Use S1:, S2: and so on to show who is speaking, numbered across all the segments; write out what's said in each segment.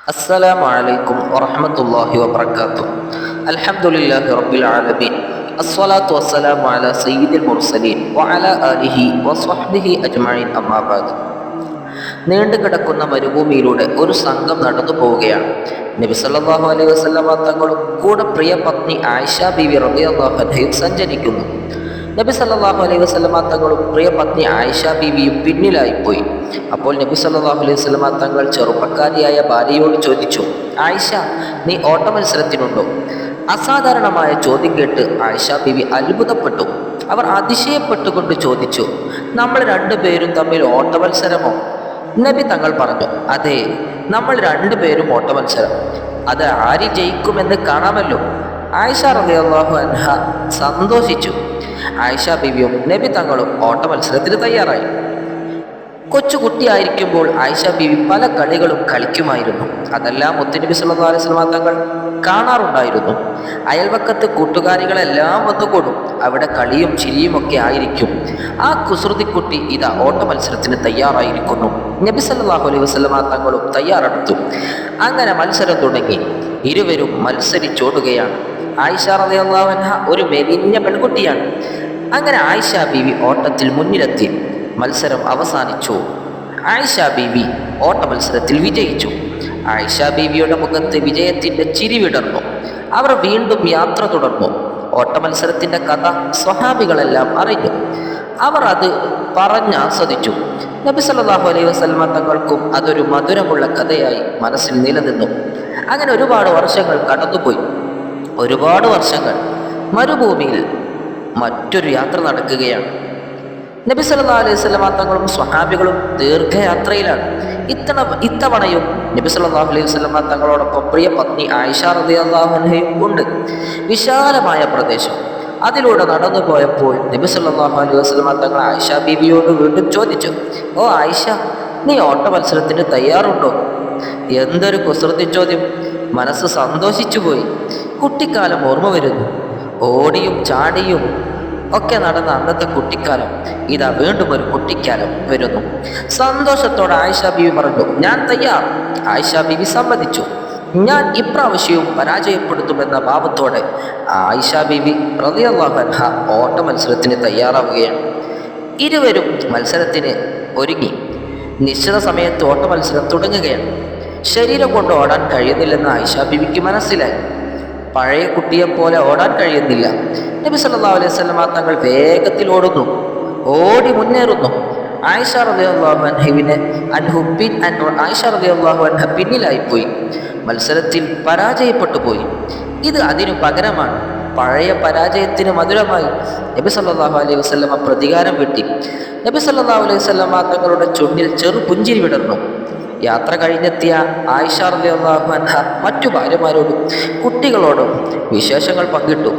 S1: السلام عليكم ورحمة الله وبركاته. الحمد لله رب العالمين. الصلاة والسلام على سيد المرسلين وعلى آله وصحبه أجمعين أما بعد. നീണ്ടുകിടക്കുന്ന മരുഭൂമിയിലൂടെ ഒരു സംഘം നടന്നു പോവുകയാണ്. നബി സല്ലല്ലാഹു അലൈഹി വസല്ലമ തങ്ങളും കൂടെ പ്രിയ പത്നി ആയിഷ ബീവി റളിയല്ലാഹു അൻഹയും സഞ്ചരിക്കുന്നു. നബി സല്ലല്ലാഹു അലൈഹി വസല്ലമ തങ്ങളും പ്രിയ പത്നി ആയിഷ ബീവിയും പിന്നിലായിപ്പോയി. അപ്പോൾ നബി സല്ലല്ലാഹു അലൈഹി വസല്ലമ തങ്ങൾ ചെറുപ്പക്കാരിയായ ഭാര്യയോട് ചോദിച്ചു, ആയിഷ, നീ ഓട്ട മത്സരത്തിനുണ്ടോ? അസാധാരണമായ ചോദ്യം കേട്ട് ആയിഷ ബീവി അത്ഭുതപ്പെട്ടു. അവർ അതിശയപ്പെട്ടുകൊണ്ട് ചോദിച്ചു, നമ്മൾ രണ്ടുപേരും തമ്മിൽ ഓട്ട മത്സരമോ? നബി തങ്ങൾ പറഞ്ഞു, അതെ, നമ്മൾ രണ്ടുപേരും ഓട്ട മത്സരം. അത് ആര് ജയിക്കുമെന്ന് കാണാമല്ലോ. ആയിഷ റളിയല്ലാഹു അൻഹ സന്തോഷിച്ചു. ആയിഷ ബീവിയും നബി തങ്ങളും ഓട്ട മത്സരത്തിന് തയ്യാറായി. കൊച്ചുകുട്ടിയായിരിക്കുമ്പോൾ ആയിഷ ബീവി പല കളികളും കളിക്കുമായിരുന്നു. അതെല്ലാം മുത്തുനബി സല്ലല്ലാഹു അലൈഹി വസല്ലം തങ്ങൾ കാണാറുണ്ടായിരുന്നു. അയൽവക്കത്ത് കൂട്ടുകാരികളെല്ലാം വന്നുകൂടും. അവിടെ കളിയും ചിരിയും ഒക്കെ ആയിരിക്കും. ആ കുസൃതിക്കുട്ടി ഇതാ ഓട്ട മത്സരത്തിന് തയ്യാറായിരിക്കുന്നു. നബി സല്ലല്ലാഹു അലൈഹി വസല്ലം തങ്ങളും തയ്യാറെടുത്തു. അങ്ങനെ മത്സരം തുടങ്ങി. ഇരുവരും മത്സരിച്ചോടുകയാണ്. ആയിഷ റളിയല്ലാഹു അൻഹ ഒരു മെലിഞ്ഞ പെൺകുട്ടിയാണ്. അങ്ങനെ ആയിഷ ബീവി ഓട്ടത്തിൽ മുന്നിലെത്തി. മത്സരം അവസാനിച്ചു. ആയിഷ ബീവി ഓട്ട മത്സരത്തിൽ വിജയിച്ചു. ആയിഷ ബീവിയുടെ മുഖത്ത് വിജയത്തിൻ്റെ ചിരി വിടർന്നു. അവർ വീണ്ടും യാത്ര തുടർന്നു. ഓട്ട മത്സരത്തിൻ്റെ കഥ സ്വഹാബികളെല്ലാം അറിഞ്ഞു. അവർ അത് പറഞ്ഞാസ്വദിച്ചു. നബി സല്ലല്ലാഹു അലൈഹി വസല്ലമ തങ്ങൾക്കും അതൊരു മധുരമുള്ള കഥയായി മനസ്സിൽ നിലനിന്നു. അങ്ങനെ ഒരുപാട് വർഷങ്ങൾ കടന്നുപോയി. ഒരുപാട് വർഷങ്ങൾ മരുഭൂമിയിൽ മറ്റൊരു യാത്ര നടക്കുകയാണ്. നബി സല്ലല്ലാഹു അലൈഹി വസല്ലമ തങ്ങളും സ്വഹാബികളും ദീർഘയാത്രയിലാണ്. ഇത്തവണയും നബി സല്ലല്ലാഹു അലൈഹി വസല്ലമ തങ്ങളോടൊപ്പം പ്രിയ പത്നി ആയിഷ റളിയല്ലാഹു അൻഹയും ഉണ്ട്. വിശാലമായ പ്രദേശം. അതിലൂടെ നടന്നു പോയപ്പോൾ നബി സല്ലല്ലാഹു അലൈഹി വസല്ലമ തങ്ങൾ ആയിഷ ബീവിയോട് വീണ്ടും ചോദിച്ചു, ഓ ആയിഷ, നീ ഓട്ട മത്സരത്തിന് തയ്യാറുണ്ടോ? എന്തൊരു കുസൃതി ചോദ്യം! മനസ്സ് സന്തോഷിച്ചു പോയി. കുട്ടിക്കാലം ഓർമ്മ വരുന്നു. ഓടിയും ചാടിയും ഒക്കെ നടന്ന അന്നത്തെ കുട്ടിക്കാലം ഇതാ വീണ്ടും ഒരു കുട്ടിക്കാലം വരുന്നു. സന്തോഷത്തോടെ ആയിഷ ബീവി പറഞ്ഞു, ഞാൻ തയ്യാർ. ആയിഷ ബീവി സമ്മതിച്ചു. ഞാൻ ഇപ്രാവശ്യവും പരാജയപ്പെടുത്തുമെന്ന ഭാവത്തോടെ ആയിഷ ബീവി റളിയല്ലാഹു അൻഹ ഓട്ട മത്സരത്തിന് തയ്യാറാവുകയാണ്. ഇരുവരും മത്സരത്തിന് ഒരുങ്ങി. നിശ്ചിത സമയത്ത് ഓട്ട മത്സരം തുടങ്ങുകയാണ്. ശരീരം കൊണ്ട് ഓടാൻ കഴിയുന്നില്ലെന്ന് ആയിഷ ബീവിക്ക് മനസ്സിലായി. പഴയ കുട്ടിയെപ്പോലെ ഓടാൻ കഴിയുന്നില്ല. നബി സല്ലല്ലാഹു അലൈഹി വസല്ലമ തങ്ങൾ വേഗത്തിൽ ഓടുന്നു, ഓടി മുന്നേറുന്നു. ആയിഷ റളിയല്ലാഹു അൻഹ പിന്നിലായിപ്പോയി. മത്സരത്തിൽ പരാജയപ്പെട്ടു പോയി. ഇത് അതിനു പകരമാണ്. പഴയ പരാജയത്തിന് മധുരമായി നബി സല്ലല്ലാഹു അലൈഹി വസല്ലമ പ്രതികാരം വെട്ടി. നബി സല്ലല്ലാഹു അലൈഹി വസല്ലമ തങ്ങളുടെ ചുണ്ടിൽ ചെറു പുഞ്ചിരി വിടർന്നു. യാത്ര കഴിഞ്ഞെത്തിയ ആയിഷ റളിയല്ലാഹു അൻഹ മറ്റു ഭാര്യമാരോടും കുട്ടികളോടും വിശേഷങ്ങൾ പങ്കിട്ടു.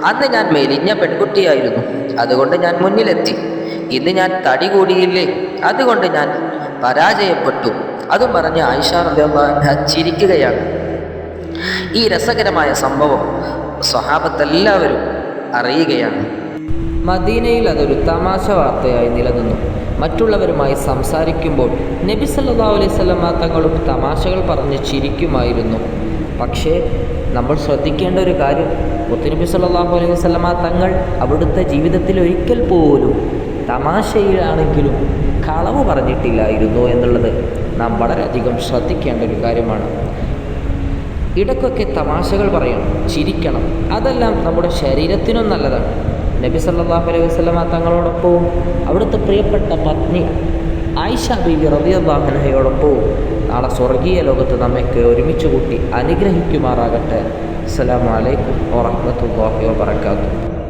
S1: അന്ന് ഞാൻ മെലിഞ്ഞ പെൺകുട്ടിയായിരുന്നു, അതുകൊണ്ട് ഞാൻ മുന്നിലെത്തി. ഇന്ന് ഞാൻ തടി കൂടിയില്ലേ, അതുകൊണ്ട് ഞാൻ പരാജയപ്പെട്ടു. അതും പറഞ്ഞ് ആയിഷ റളിയല്ലാഹു അൻഹ ചിരിക്കുകയാണ്. ഈ രസകരമായ സംഭവം സ്വഹാബത്തെല്ലാവരും അറിയുകയാണ്. മദീനയിൽ അതൊരു തമാശ വാർത്തയായി നിലനിന്നു. മറ്റുള്ളവരുമായി സംസാരിക്കുമ്പോൾ നബി സല്ലല്ലാഹു അലൈഹി വസല്ലമ തങ്ങളും തമാശകൾ പറഞ്ഞ് ചിരിക്കുമായിരുന്നു. പക്ഷേ നമ്മൾ ശ്രദ്ധിക്കേണ്ട ഒരു കാര്യം, മുത്തുനബി സല്ലല്ലാഹു അലൈഹി വസല്ലമ തങ്ങൾ അവിടുത്തെ ജീവിതത്തിൽ ഒരിക്കൽ പോലും തമാശയിലാണെങ്കിലും കളവ് പറഞ്ഞിട്ടില്ലായിരുന്നു എന്നുള്ളത് നാം വളരെയധികം ശ്രദ്ധിക്കേണ്ട ഒരു കാര്യമാണ്. ഇടയ്ക്കൊക്കെ തമാശകൾ പറയണം, ചിരിക്കണം. അതെല്ലാം നമ്മുടെ ശരീരത്തിനും നല്ലതാണ്. നബി സല്ലല്ലാഹു അലൈഹി വസല്ലമ തങ്ങളോടൊപ്പവും അവിടുത്തെ പ്രിയപ്പെട്ട പത്നി ആയിഷ ബീവി റളിയല്ലാഹു അൻഹയോടൊപ്പവും നാളെ സ്വർഗീയ ലോകത്ത് നമ്മയ്ക്ക് ഒരുമിച്ച് കൂട്ടി അനുഗ്രഹിക്കുമാറാകട്ടെ. അസ്സലാമു അലൈക്കും വറഹ്മത്തുള്ളാഹി വബറകാതുഹു.